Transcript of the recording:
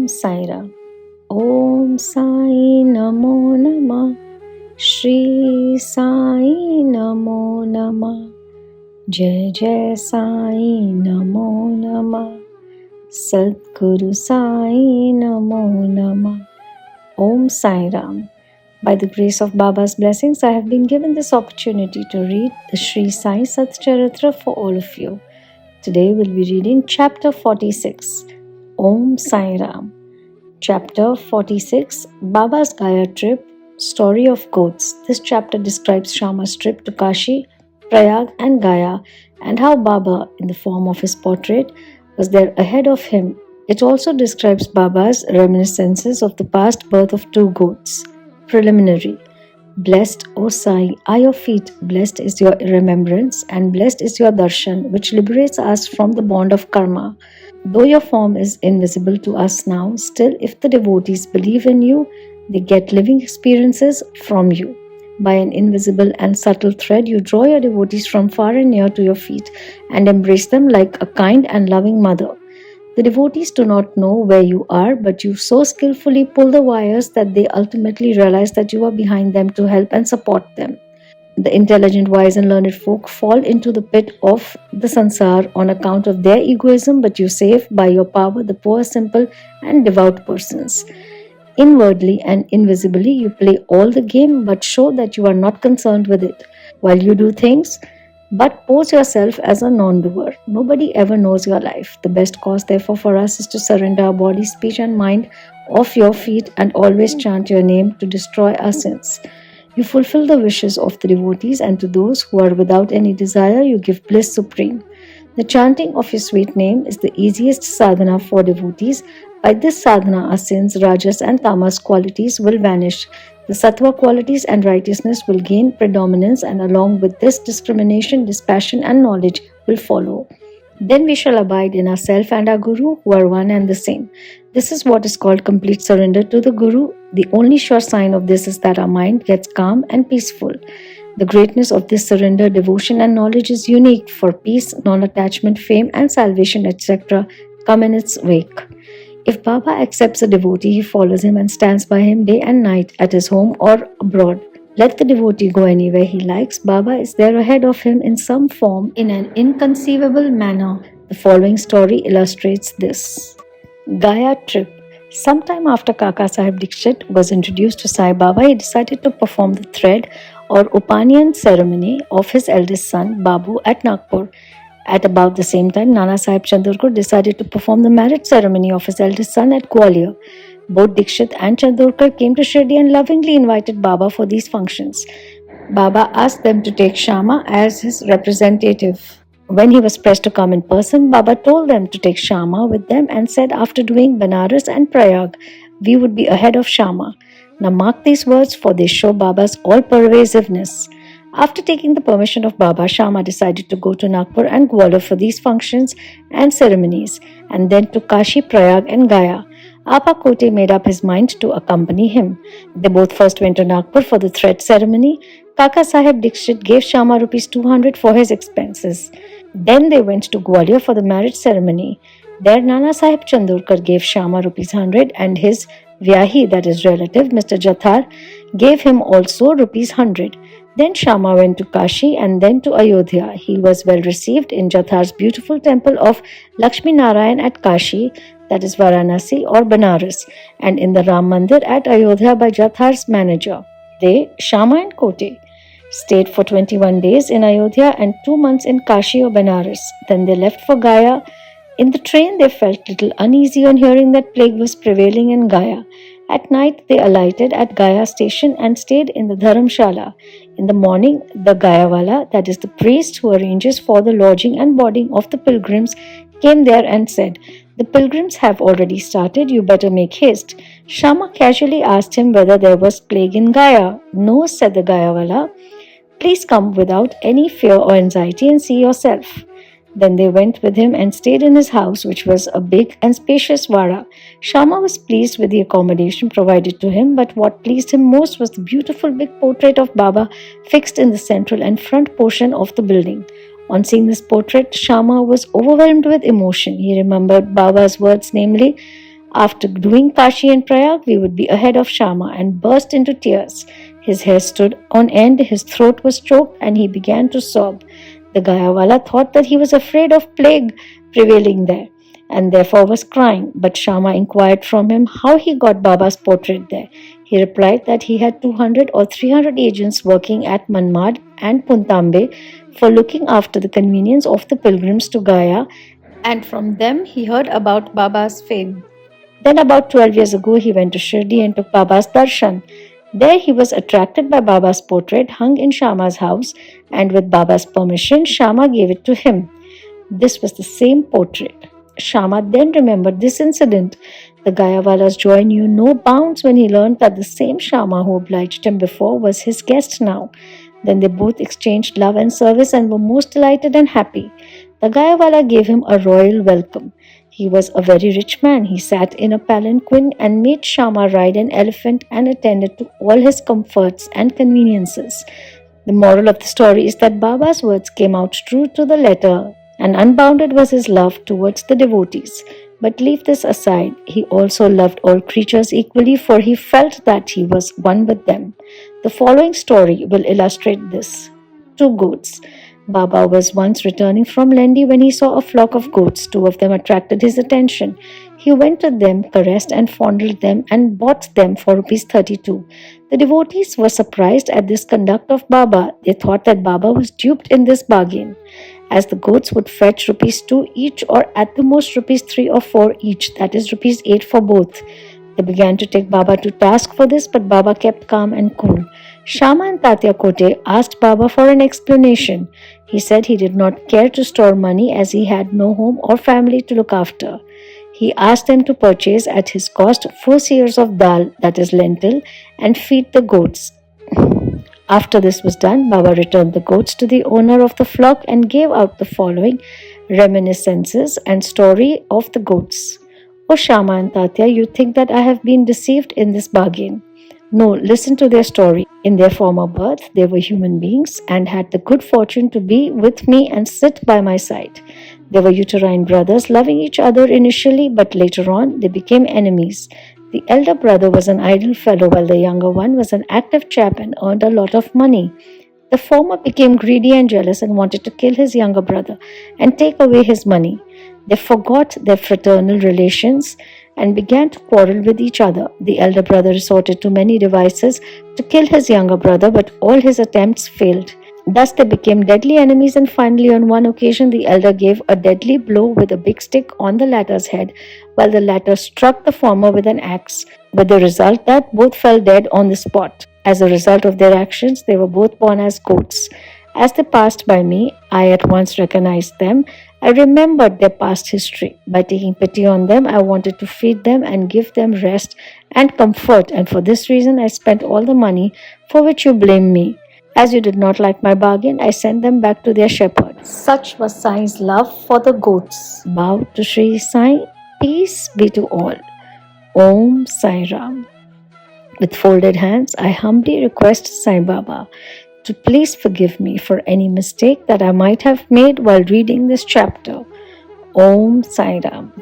Sai Ram. Om Sai Namo Namah. Shri Sai Namo Namah. Jai Jai Sai Namo Namah. Sadguru Sai Namo Namah. Om Sai Ram. By the grace of Baba's blessings, I have been given this opportunity to read the Sri Sai Satcharitra for all of you. Today we'll be reading chapter 46. Om Sai Ram. Chapter 46, Baba's Gaya trip, story of goats. This chapter describes Shama's trip to Kashi, Prayag and Gaya, and how Baba, in the form of his portrait, was there ahead of him. It also describes Baba's reminiscences of the past birth of two goats. Preliminary. Blessed, O Sai, are your feet, blessed is your remembrance, and blessed is your darshan, which liberates us from the bond of karma. Though your form is invisible to us now, still if the devotees believe in you, they get living experiences from you. By an invisible and subtle thread, you draw your devotees from far and near to your feet and embrace them like a kind and loving mother. The devotees do not know where you are, but you so skillfully pull the wires that they ultimately realize that you are behind them to help and support them. The intelligent, wise and learned folk fall into the pit of the sansar on account of their egoism, but you save by your power the poor, simple and devout persons. Inwardly and invisibly you play all the game, but show that you are not concerned with it. While you do things, but pose yourself as a non-doer. Nobody ever knows your life. The best course therefore for us is to surrender our body, speech and mind off your feet and always chant your name to destroy our sins. You fulfill the wishes of the devotees, and to those who are without any desire you give bliss supreme. The chanting of your sweet name is the easiest sadhana for devotees. By this sadhana our sins, rajas and tamas qualities will vanish. The sattva qualities and righteousness will gain predominance, and along with this discrimination, dispassion and knowledge will follow. Then we shall abide in ourself and our Guru, who are one and the same. This is what is called complete surrender to the Guru. The only sure sign of this is that our mind gets calm and peaceful. The greatness of this surrender, devotion and knowledge is unique, for peace, non-attachment, fame and salvation, etc. come in its wake. If Baba accepts a devotee, he follows him and stands by him day and night at his home or abroad. Let the devotee go anywhere he likes, Baba is there ahead of him in some form in an inconceivable manner. The following story illustrates this. Gaya trip. Sometime after Kaka Sahib Dikshit was introduced to Sai Baba, he decided to perform the thread or Upaniyan ceremony of his eldest son Babu at Nagpur. At about the same time, Nana Sahib Chandorkar decided to perform the marriage ceremony of his eldest son at Gwalior. Both Dikshit and Chandorkar came to Shirdi and lovingly invited Baba for these functions. Baba asked them to take Shama as his representative. When he was pressed to come in person, Baba told them to take Shama with them and said after doing Banaras and Prayag, we would be ahead of Shama. Now mark these words, for they show Baba's all-pervasiveness. After taking the permission of Baba, Shama decided to go to Nagpur and Gwalior for these functions and ceremonies, and then to Kashi, Prayag and Gaya. Appa Kote made up his mind to accompany him. They both first went to Nagpur for the thread ceremony. Kaka Sahib Dikshit gave Shama rupees 200 for his expenses. Then they went to Gwalior for the marriage ceremony. There Nana Sahib Chandorkar gave Shama rupees 100 and his Vyahi, that is relative, Mr. Jathar, gave him also rupees 100. Then Shama went to Kashi and then to Ayodhya. He was well received in Jathar's beautiful temple of Lakshmi Narayan at Kashi, that is Varanasi or Banaras, and in the Ram Mandir at Ayodhya by Jathar's manager. They, Shama and Kote, stayed for 21 days in Ayodhya and 2 months in Kashi or Banaras. Then they left for Gaya. In the train they felt little uneasy on hearing that plague was prevailing in Gaya. At night they alighted at Gaya station and stayed in the Dharamshala. In the morning, the Gayawala, that is the priest who arranges for the lodging and boarding of the pilgrims, came there and said, the pilgrims have already started, you better make haste. Shama casually asked him whether there was plague in Gaya. No, said the Gayawala. Please come without any fear or anxiety and see yourself. Then they went with him and stayed in his house, which was a big and spacious vara. Shama was pleased with the accommodation provided to him, but what pleased him most was the beautiful big portrait of Baba fixed in the central and front portion of the building. On seeing this portrait, Shama was overwhelmed with emotion. He remembered Baba's words, namely, After doing Kashi and Prayag, we would be ahead of Shama, and burst into tears. His hair stood on end, his throat was choked, and he began to sob. The Gayawala thought that he was afraid of plague prevailing there, and therefore was crying. But Shama inquired from him how he got Baba's portrait there. He replied that he had 200 or 300 agents working at Manmad and Puntambe for looking after the convenience of the pilgrims to Gaya, and from them he heard about Baba's fame. Then about 12 years ago he went to Shirdi and took Baba's darshan. There he was attracted by Baba's portrait hung in Shama's house, and with Baba's permission Shama gave it to him. This was the same portrait. Shama then remembered this incident. The Gayawala's joy knew no bounds when he learned that the same Shama who obliged him before was his guest now. Then they both exchanged love and service and were most delighted and happy. The Gayawala gave him a royal welcome. He was a very rich man. He sat in a palanquin and made Shama ride an elephant and attended to all his comforts and conveniences. The moral of the story is that Baba's words came out true to the letter, and unbounded was his love towards the devotees. But leave this aside, he also loved all creatures equally, for he felt that he was one with them. The following story will illustrate this. Two goats. Baba was once returning from Lendi when he saw a flock of goats. Two of them attracted his attention. He went to them, caressed and fondled them, and bought them for rupees 32. The devotees were surprised at this conduct of Baba. They thought that Baba was duped in this bargain, as the goats would fetch rupees 2 each, or at the most rupees 3 or 4 each, that is rupees 8 for both. They began to take Baba to task for this, but Baba kept calm and cool. Shama and Tatya Kote asked Baba for an explanation. He said he did not care to store money as he had no home or family to look after. He asked them to purchase at his cost 4 seers of dal, that is lentil, and feed the goats. After this was done, Baba returned the goats to the owner of the flock and gave out the following reminiscences and story of the goats. O Shama and Tatya, you think that I have been deceived in this bargain. No, listen to their story. In their former birth, they were human beings and had the good fortune to be with me and sit by my side. They were uterine brothers, loving each other initially, but later on they became enemies. The elder brother was an idle fellow, while the younger one was an active chap and earned a lot of money. The former became greedy and jealous and wanted to kill his younger brother and take away his money. They forgot their fraternal relations and began to quarrel with each other. The elder brother resorted to many devices to kill his younger brother, but all his attempts failed. Thus they became deadly enemies, and finally on one occasion the elder gave a deadly blow with a big stick on the latter's head, while the latter struck the former with an axe, with the result that both fell dead on the spot. As a result of their actions, they were both born as goats. As they passed by me, I at once recognized them. I remembered their past history. By taking pity on them, I wanted to feed them and give them rest and comfort, and for this reason I spent all the money for which you blame me. As you did not like my bargain, I sent them back to their shepherd. Such was Sai's love for the goats. Bow to Sri Sai. Peace be to all. Om Sai Ram. With folded hands, I humbly request Sai Baba to please forgive me for any mistake that I might have made while reading this chapter. Om Sai Ram.